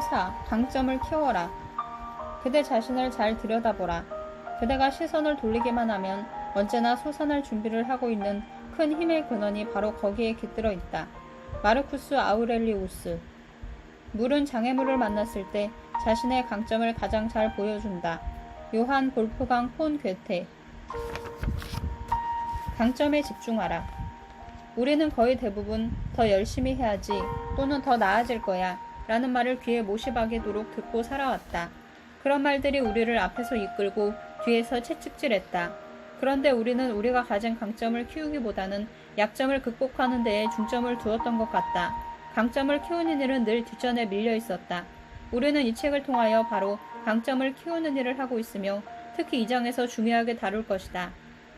사, 강점을 키워라. 그대 자신을 잘 들여다보라. 그대가 시선을 돌리기만 하면 언제나 솟아날 준비를 하고 있는 큰 힘의 근원이 바로 거기에 깃들어 있다. 마르쿠스 아우렐리우스. 물은 장애물을 만났을 때 자신의 강점을 가장 잘 보여준다. 요한 볼프강 폰 괴테. 강점에 집중하라. 우리는 거의 대부분 더 열심히 해야지 또는 더 나아질 거야 라는 말을 귀에 못이 박이도록 듣고 살아왔다. 그런 말들이 우리를 앞에서 이끌고 뒤에서 채찍질했다. 그런데 우리는 우리가 가진 강점을 키우기보다는 약점을 극복하는 데에 중점을 두었던 것 같다. 강점을 키우는 일은 늘 뒷전에 밀려 있었다. 우리는 이 책을 통하여 바로 강점을 키우는 일을 하고 있으며 특히 이 장에서 중요하게 다룰 것이다.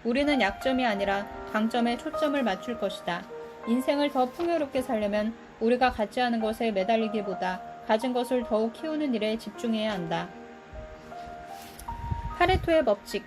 우리는 약점이 아니라 강점에 초점을 맞출 것이다. 인생을 더 풍요롭게 살려면 우리가 갖지 않은 것에 매달리기보다 가진 것을 더욱 키우는 일에 집중해야 한다. 파레토의 법칙.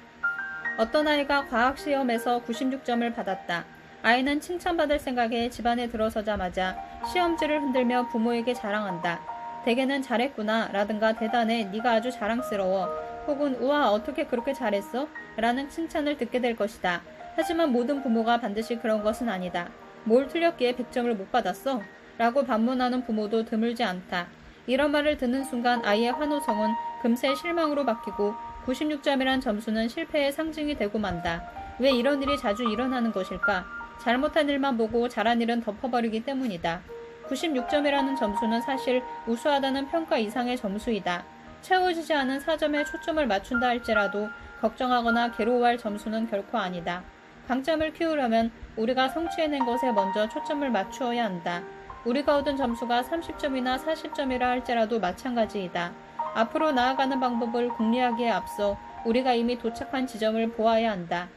어떤 아이가 과학시험에서 96점을 받았다. 아이는 칭찬받을 생각에 집안에 들어서자마자 시험지를 흔들며 부모에게 자랑한다. 대개는 잘했구나 라든가 대단해 네가 아주 자랑스러워 혹은 우와 어떻게 그렇게 잘했어? 라는 칭찬을 듣게 될 것이다. 하지만 모든 부모가 반드시 그런 것은 아니다. 뭘 틀렸기에 100점을 못 받았어? 라고 반문하는 부모도 드물지 않다. 이런 말을 듣는 순간 아이의 환호성은 금세 실망으로 바뀌고 96점이란 점수는 실패의 상징이 되고 만다. 왜 이런 일이 자주 일어나는 것일까? 잘못한 일만 보고 잘한 일은 덮어버리기 때문이다. 96점이라는 점수는 사실 우수하다는 평가 이상의 점수이다. 채워지지 않은 4점에 초점을 맞춘다 할지라도 걱정하거나 괴로워할 점수는 결코 아니다. 강점을 키우려면 우리가 성취해낸 것에 먼저 초점을 맞추어야 한다. 우리가 얻은 점수가 30점이나 40점이라 할지라도 마찬가지이다. 앞으로 나아가는 방법을 궁리하기에 앞서 우리가 이미 도착한 지점을 보아야 한다.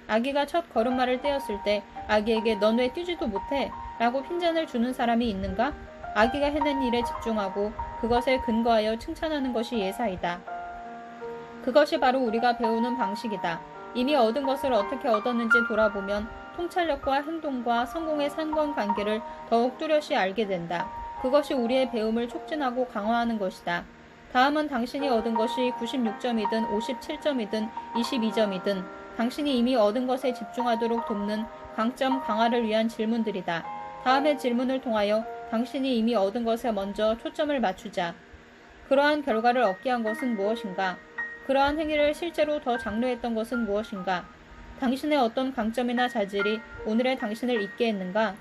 아기가 첫 걸음마를 떼었을 때 아기에게 넌 왜 뛰지도 못해? 라고 핀잔을 주는 사람이 있는가? 아기가 해낸 일에 집중하고 그것에 근거하여 칭찬하는 것이 예사이다. 그것이 바로 우리가 배우는 방식이다. 이미 얻은 것을 어떻게 얻었는지 돌아보면 통찰력과 행동과 성공의 상관관계를 더욱 뚜렷이 알게 된다. 그것이 우리의 배움을 촉진하고 강화하는 것이다. 다음은 당신이 얻은 것이 96점이든 57점이든 22점이든 당신이 이미 얻은 것에 집중하도록 돕는 강점 강화를 위한 질문들이다. 다음의 질문을 통하여 당신이 이미 얻은 것에 먼저 초점을 맞추자. 그러한 결과를 얻게 한 것은 무엇인가? 그러한 행위를 실제로 더 장려했던 것은 무엇인가? 당신의 어떤 강점이나 자질이 오늘의 당신을 있게 했는가?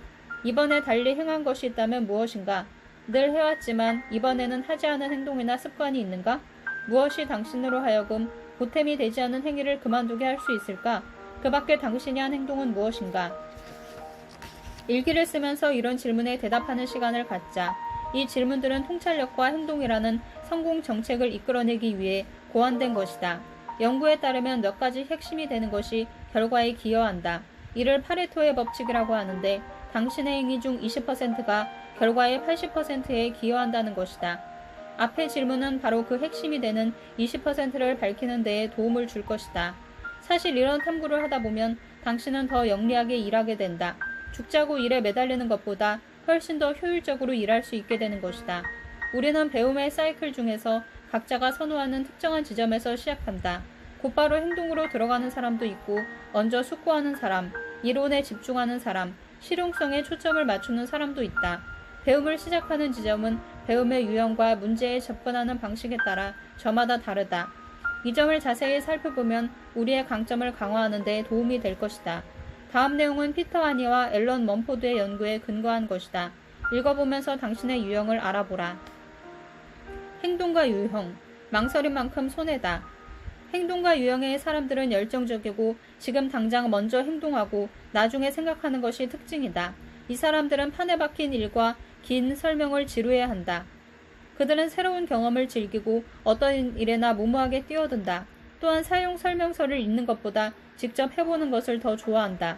이번에 달리 행한 것이 있다면 무엇인가? 늘 해왔지만 이번에는 하지 않은 행동이나 습관이 있는가? 무엇이 당신으로 하여금 보탬이 되지 않은 행위를 그만두게 할 수 있을까? 그 밖에 당신이 한 행동은 무엇인가? 일기를 쓰면서 이런 질문에 대답하는 시간을 갖자. 이 질문들은 통찰력과 행동이라는 성공 정책을 이끌어내기 위해 고안된 것이다. 연구에 따르면 몇 가지 핵심이 되는 것이 결과에 기여한다. 이를 파레토의 법칙이라고 하는데 당신의 행위 중 20%가 결과의 80%에 기여한다는 것이다. 앞의 질문은 바로 그 핵심이 되는 20%를 밝히는 데에 도움을 줄 것이다. 사실 이런 탐구를 하다 보면 당신은 더 영리하게 일하게 된다. 죽자고 일에 매달리는 것보다 훨씬 더 효율적으로 일할 수 있게 되는 것이다. 우리는 배움의 사이클 중에서 각자가 선호하는 특정한 지점에서 시작한다. 곧바로 행동으로 들어가는 사람도 있고 먼저 숙고하는 사람, 이론에 집중하는 사람, 실용성에 초점을 맞추는 사람도 있다. 배움을 시작하는 지점은 배움의 유형과 문제에 접근하는 방식에 따라 저마다 다르다. 이 점을 자세히 살펴보면 우리의 강점을 강화하는 데 도움이 될 것이다. 다음 내용은 피터 하니와 앨런 먼포드의 연구에 근거한 것이다. 읽어보면서 당신의 유형을 알아보라. 행동과 유형, 망설인 만큼 손해다. 행동과 유형의 사람들은 열정적이고 지금 당장 먼저 행동하고 나중에 생각하는 것이 특징이다. 이 사람들은 판에 박힌 일과 긴 설명을 지루해야 한다. 그들은 새로운 경험을 즐기고 어떤 일에나 무모하게 뛰어든다. 또한 사용 설명서를 읽는 것보다 직접 해보는 것을 더 좋아한다.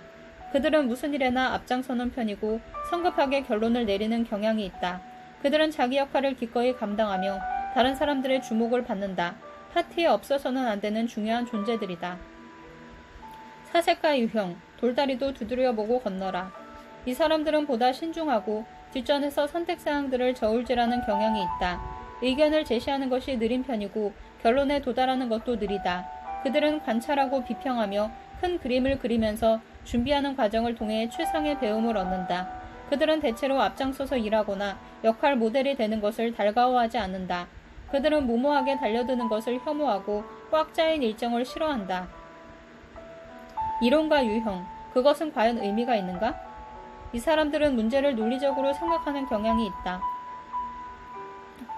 그들은 무슨 일에나 앞장서는 편이고 성급하게 결론을 내리는 경향이 있다. 그들은 자기 역할을 기꺼이 감당하며 다른 사람들의 주목을 받는다. 파티에 없어서는 안 되는 중요한 존재들이다. 사색가 유형, 돌다리도 두드려보고 건너라. 이 사람들은 보다 신중하고 뒷전에서 선택사항들을 저울질하는 경향이 있다. 의견을 제시하는 것이 느린 편이고 결론에 도달하는 것도 느리다. 그들은 관찰하고 비평하며 큰 그림을 그리면서 준비하는 과정을 통해 최상의 배움을 얻는다. 그들은 대체로 앞장서서 일하거나 역할 모델이 되는 것을 달가워하지 않는다. 그들은 무모하게 달려드는 것을 혐오하고 꽉 짜인 일정을 싫어한다. 이론과 유형, 그것은 과연 의미가 있는가? 이 사람들은 문제를 논리적으로 생각하는 경향이 있다.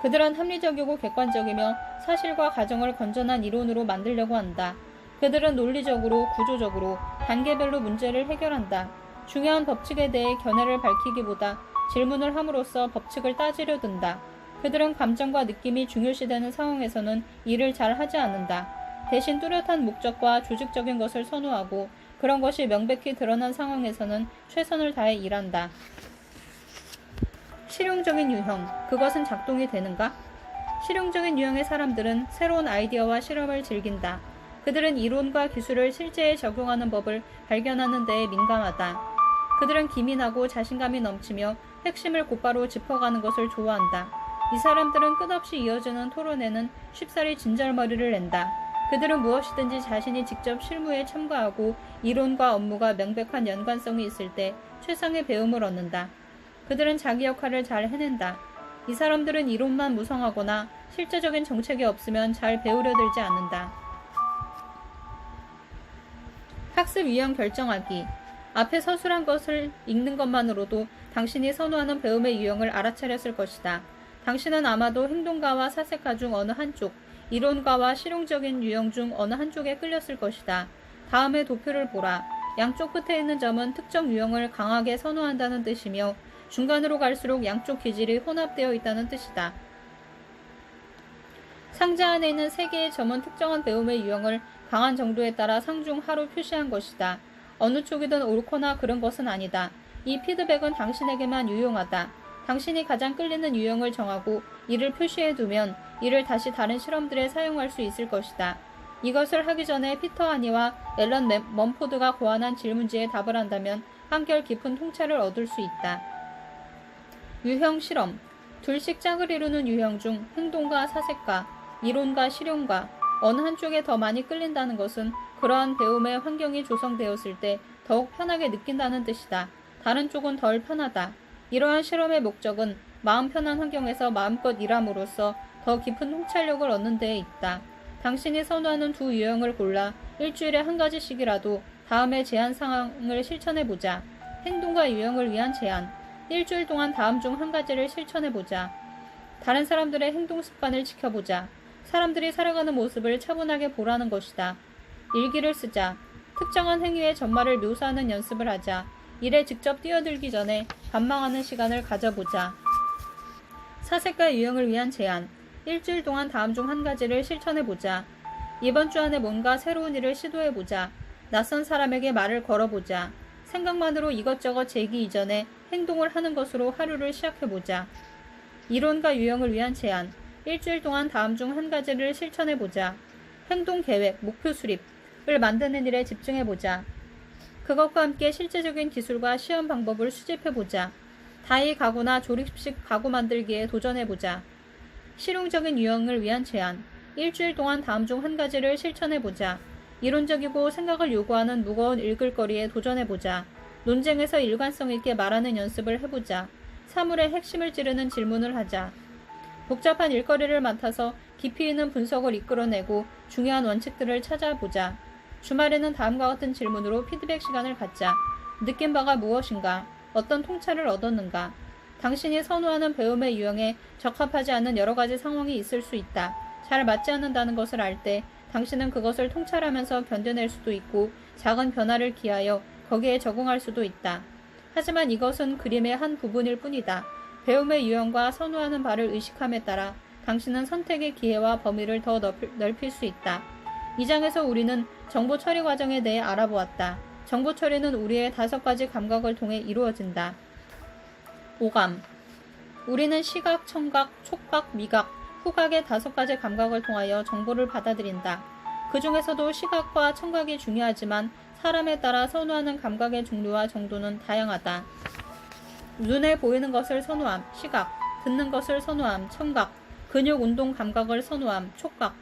그들은 합리적이고 객관적이며 사실과 가정을 건전한 이론으로 만들려고 한다. 그들은 논리적으로, 구조적으로, 단계별로 문제를 해결한다. 중요한 법칙에 대해 견해를 밝히기보다 질문을 함으로써 법칙을 따지려 든다. 그들은 감정과 느낌이 중요시되는 상황에서는 일을 잘 하지 않는다. 대신 뚜렷한 목적과 조직적인 것을 선호하고 그런 것이 명백히 드러난 상황에서는 최선을 다해 일한다. 실용적인 유형, 그것은 작동이 되는가? 실용적인 유형의 사람들은 새로운 아이디어와 실험을 즐긴다. 그들은 이론과 기술을 실제에 적용하는 법을 발견하는 데에 민감하다. 그들은 기민하고 자신감이 넘치며 핵심을 곧바로 짚어가는 것을 좋아한다. 이 사람들은 끝없이 이어지는 토론에는 쉽사리 진절머리를 낸다. 그들은 무엇이든지 자신이 직접 실무에 참가하고 이론과 업무가 명백한 연관성이 있을 때 최상의 배움을 얻는다. 그들은 자기 역할을 잘 해낸다. 이 사람들은 이론만 무성하거나 실제적인 정책이 없으면 잘 배우려 들지 않는다. 학습 유형 결정하기. 앞에 서술한 것을 읽는 것만으로도 당신이 선호하는 배움의 유형을 알아차렸을 것이다. 당신은 아마도 행동가와 사색가 중 어느 한쪽, 이론가와 실용적인 유형 중 어느 한쪽에 끌렸을 것이다. 다음에 도표를 보라. 양쪽 끝에 있는 점은 특정 유형을 강하게 선호한다는 뜻이며 중간으로 갈수록 양쪽 기질이 혼합되어 있다는 뜻이다. 상자 안에 있는 3개의 점은 특정한 배움의 유형을 강한 정도에 따라 상중 하로 표시한 것이다. 어느 쪽이든 옳거나 그런 것은 아니다. 이 피드백은 당신에게만 유용하다. 당신이 가장 끌리는 유형을 정하고 이를 표시해두면 이를 다시 다른 실험들에 사용할 수 있을 것이다. 이것을 하기 전에 피터 하니와 앨런 먼포드가 고안한 질문지에 답을 한다면 한결 깊은 통찰을 얻을 수 있다. 유형 실험. 둘씩 짝을 이루는 유형 중 행동가, 사색가, 이론가, 실용가 어느 한쪽에 더 많이 끌린다는 것은 그러한 배움의 환경이 조성되었을 때 더욱 편하게 느낀다는 뜻이다. 다른 쪽은 덜 편하다. 이러한 실험의 목적은 마음 편한 환경에서 마음껏 일함으로써 더 깊은 통찰력을 얻는 데에 있다. 당신이 선호하는 두 유형을 골라 일주일에 한 가지씩이라도 다음의 제안 상황을 실천해보자. 행동가 유형을 위한 제안. 일주일 동안 다음 중 한 가지를 실천해보자. 다른 사람들의 행동 습관을 지켜보자. 사람들이 살아가는 모습을 차분하게 보라는 것이다. 일기를 쓰자. 특정한 행위의 전말을 묘사하는 연습을 하자. 일에 직접 뛰어들기 전에 관망하는 시간을 가져보자. 사색가 유형을 위한 제안. 일주일 동안 다음 중 한 가지를 실천해보자. 이번 주 안에 뭔가 새로운 일을 시도해보자. 낯선 사람에게 말을 걸어보자. 생각만으로 이것저것 재기 이전에 행동을 하는 것으로 하루를 시작해보자. 이론과 유형을 위한 제안. 일주일 동안 다음 중 한 가지를 실천해보자. 행동 계획, 목표 수립을 만드는 일에 집중해보자. 그것과 함께 실제적인 기술과 시험 방법을 수집해보자. 다이 가구나 조립식 가구 만들기에 도전해보자. 실용적인 유형을 위한 제안. 일주일 동안 다음 중 한 가지를 실천해보자. 이론적이고 생각을 요구하는 무거운 읽을거리에 도전해보자. 논쟁에서 일관성 있게 말하는 연습을 해보자. 사물의 핵심을 찌르는 질문을 하자. 복잡한 일거리를 맡아서 깊이 있는 분석을 이끌어내고 중요한 원칙들을 찾아보자. 주말에는 다음과 같은 질문으로 피드백 시간을 갖자. 느낀 바가 무엇인가? 어떤 통찰을 얻었는가? 당신이 선호하는 배움의 유형에 적합하지 않은 여러 가지 상황이 있을 수 있다. 잘 맞지 않는다는 것을 알 때 당신은 그것을 통찰하면서 견뎌낼 수도 있고 작은 변화를 기하여 거기에 적응할 수도 있다. 하지만 이것은 그림의 한 부분일 뿐이다. 배움의 유형과 선호하는 바를 의식함에 따라 당신은 선택의 기회와 범위를 더 넓힐 수 있다. 이 장에서 우리는 정보 처리 과정에 대해 알아보았다. 정보 처리는 우리의 5가지 감각을 통해 이루어진다. 오감. 우리는 시각, 청각, 촉각, 미각, 후각의 5가지 감각을 통하여 정보를 받아들인다. 그 중에서도 시각과 청각이 중요하지만 사람에 따라 선호하는 감각의 종류와 정도는 다양하다. 눈에 보이는 것을 선호함, 시각, 듣는 것을 선호함, 청각, 근육 운동 감각을 선호함. 촉각.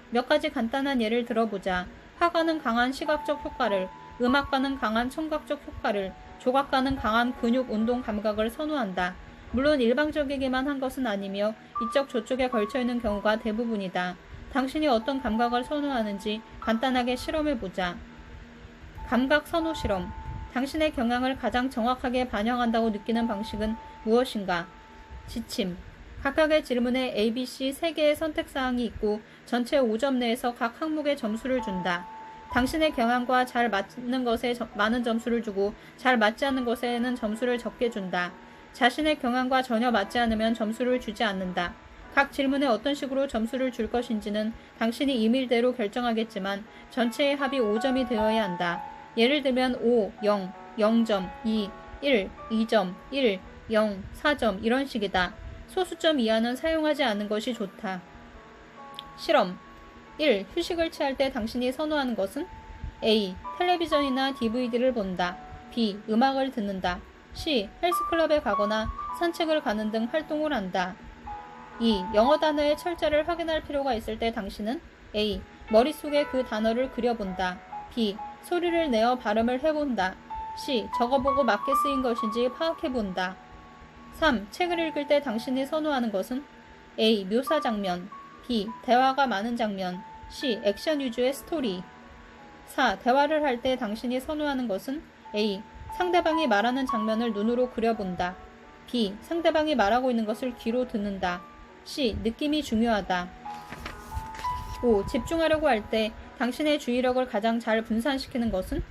몇 가지 간단한 예를 들어보자. 화가는 강한 시각적 효과를, 음악가는 강한 청각적 효과를, 조각가는 강한 근육 운동 감각을 선호한다. 물론 일방적이기만 한 것은 아니며 이쪽 저쪽에 걸쳐있는 경우가 대부분이다. 당신이 어떤 감각을 선호하는지 간단하게 실험해보자. 감각 선호 실험. 당신의 경향을 가장 정확하게 반영한다고 느끼는 방식은 무엇인가? 지침. 각각의 질문에 A, B, C 3개의 선택사항이 있고 전체 5점 내에서 각 항목에 점수를 준다. 당신의 경향과 잘 맞는 것에 많은 점수를 주고 잘 맞지 않는 것에는 점수를 적게 준다. 자신의 경향과 전혀 맞지 않으면 점수를 주지 않는다. 각 질문에 어떤 식으로 점수를 줄 것인지는 당신이 임의대로 결정하겠지만 전체의 합이 5점이 되어야 한다. 예를 들면 5, 0, 0점, 2, 1, 2점, 1, 0, 4점 이런 식이다. 소수점 이하는 사용하지 않는 것이 좋다. 실험 1. 휴식을 취할 때 당신이 선호하는 것은? A. 텔레비전이나 DVD를 본다. B. 음악을 듣는다. C. 헬스클럽에 가거나 산책을 가는 등 활동을 한다. 2. 영어 단어의 철자를 확인할 필요가 있을 때 당신은? A. 머릿속에 그 단어를 그려본다. B. 소리를 내어 발음을 해본다. C. 적어보고 맞게 쓰인 것인지 파악해본다. 3. 책을 읽을 때 당신이 선호하는 것은? A. 묘사 장면. B. 대화가 많은 장면. C. 액션 위주의 스토리. 4. 대화를 할 때 당신이 선호하는 것은? A. 상대방이 말하는 장면을 눈으로 그려본다. B. 상대방이 말하고 있는 것을 귀로 듣는다. C. 느낌이 중요하다. 5. 집중하려고 할 때 당신의 주의력을 가장 잘 분산시키는 것은?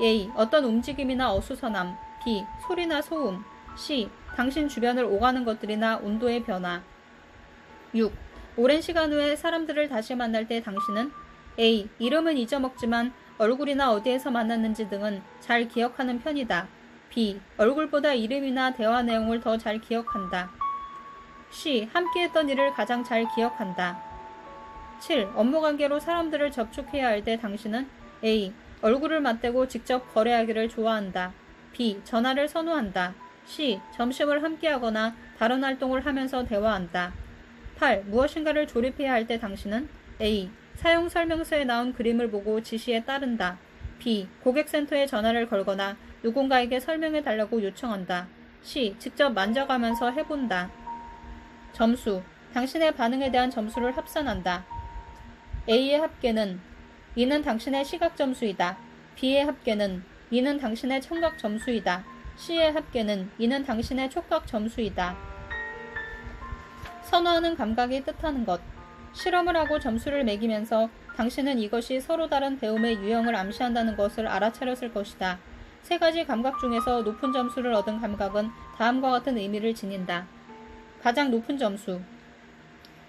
A. 어떤 움직임이나 어수선함. B. 소리나 소음. C. 당신 주변을 오가는 것들이나 온도의 변화. 6. 오랜 시간 후에 사람들을 다시 만날 때 당신은? A. 이름은 잊어먹지만 얼굴이나 어디에서 만났는지 등은 잘 기억하는 편이다. B. 얼굴보다 이름이나 대화 내용을 더 잘 기억한다. C. 함께했던 일을 가장 잘 기억한다. 7. 업무 관계로 사람들을 접촉해야 할 때 당신은? A. 얼굴을 맞대고 직접 거래하기를 좋아한다. B. 전화를 선호한다. C. 점심을 함께하거나 다른 활동을 하면서 대화한다. 8. 무엇인가를 조립해야 할 때 당신은? A. 사용 설명서에 나온 그림을 보고 지시에 따른다. B. 고객센터에 전화를 걸거나 누군가에게 설명해 달라고 요청한다. C. 직접 만져가면서 해본다. 점수. 당신의 반응에 대한 점수를 합산한다. A의 합계는 이는 당신의 시각 점수이다. B의 합계는 이는 당신의 청각 점수이다. C의 합계는 이는 당신의 촉각 점수이다. 선호하는 감각이 뜻하는 것. 실험을 하고 점수를 매기면서 당신은 이것이 서로 다른 배움의 유형을 암시한다는 것을 알아차렸을 것이다. 세 가지 감각 중에서 높은 점수를 얻은 감각은 다음과 같은 의미를 지닌다. 가장 높은 점수.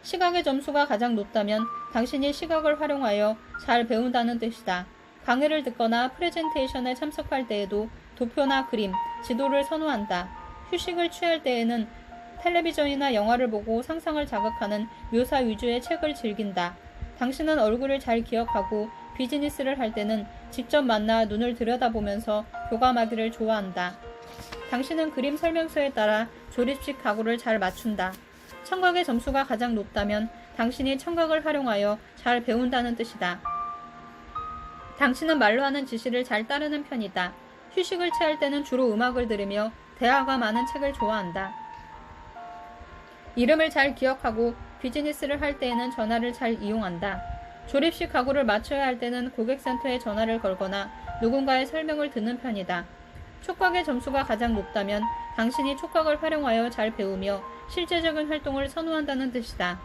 시각의 점수가 가장 높다면 당신이 시각을 활용하여 잘 배운다는 뜻이다. 강의를 듣거나 프레젠테이션에 참석할 때에도 도표나 그림, 지도를 선호한다. 휴식을 취할 때에는 텔레비전이나 영화를 보고 상상을 자극하는 묘사 위주의 책을 즐긴다. 당신은 얼굴을 잘 기억하고 비즈니스를 할 때는 직접 만나 눈을 들여다보면서 교감하기를 좋아한다. 당신은 그림 설명서에 따라 조립식 가구를 잘 맞춘다. 청각의 점수가 가장 높다면 당신이 청각을 활용하여 잘 배운다는 뜻이다. 당신은 말로 하는 지시를 잘 따르는 편이다. 휴식을 취할 때는 주로 음악을 들으며 대화가 많은 책을 좋아한다. 이름을 잘 기억하고 비즈니스를 할 때에는 전화를 잘 이용한다. 조립식 가구를 맞춰야 할 때는 고객센터에 전화를 걸거나 누군가의 설명을 듣는 편이다. 촉각의 점수가 가장 높다면 당신이 촉각을 활용하여 잘 배우며 실제적인 활동을 선호한다는 뜻이다.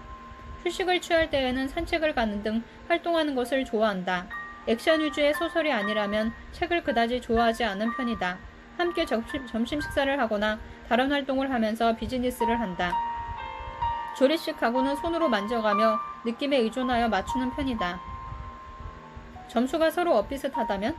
휴식을 취할 때에는 산책을 가는 등 활동하는 것을 좋아한다. 액션 위주의 소설이 아니라면 책을 그다지 좋아하지 않은 편이다. 함께 점심 식사를 하거나 다른 활동을 하면서 비즈니스를 한다. 조립식 가구는 손으로 만져가며 느낌에 의존하여 맞추는 편이다. 점수가 서로 엇비슷하다면?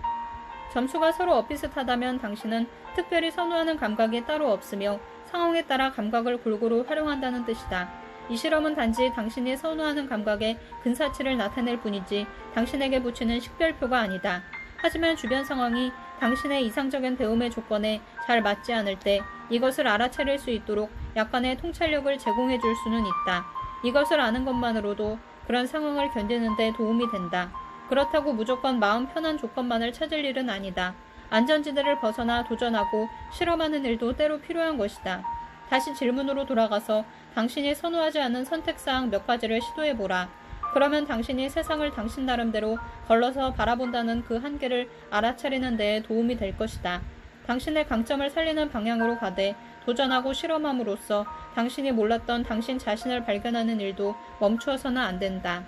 점수가 서로 엇비슷하다면 당신은 특별히 선호하는 감각이 따로 없으며 상황에 따라 감각을 골고루 활용한다는 뜻이다. 이 실험은 단지 당신이 선호하는 감각의 근사치를 나타낼 뿐이지 당신에게 붙이는 식별표가 아니다. 하지만 주변 상황이 당신의 이상적인 배움의 조건에 잘 맞지 않을 때 이것을 알아차릴 수 있도록 약간의 통찰력을 제공해 줄 수는 있다. 이것을 아는 것만으로도 그런 상황을 견디는 데 도움이 된다. 그렇다고 무조건 마음 편한 조건만을 찾을 일은 아니다. 안전지대를 벗어나 도전하고 실험하는 일도 때로 필요한 것이다. 다시 질문으로 돌아가서 당신이 선호하지 않는 선택사항 몇 가지를 시도해보라. 그러면 당신이 세상을 당신 나름대로 걸러서 바라본다는 그 한계를 알아차리는 데에 도움이 될 것이다. 당신의 강점을 살리는 방향으로 가되 도전하고 실험함으로써 당신이 몰랐던 당신 자신을 발견하는 일도 멈추어서는 안 된다.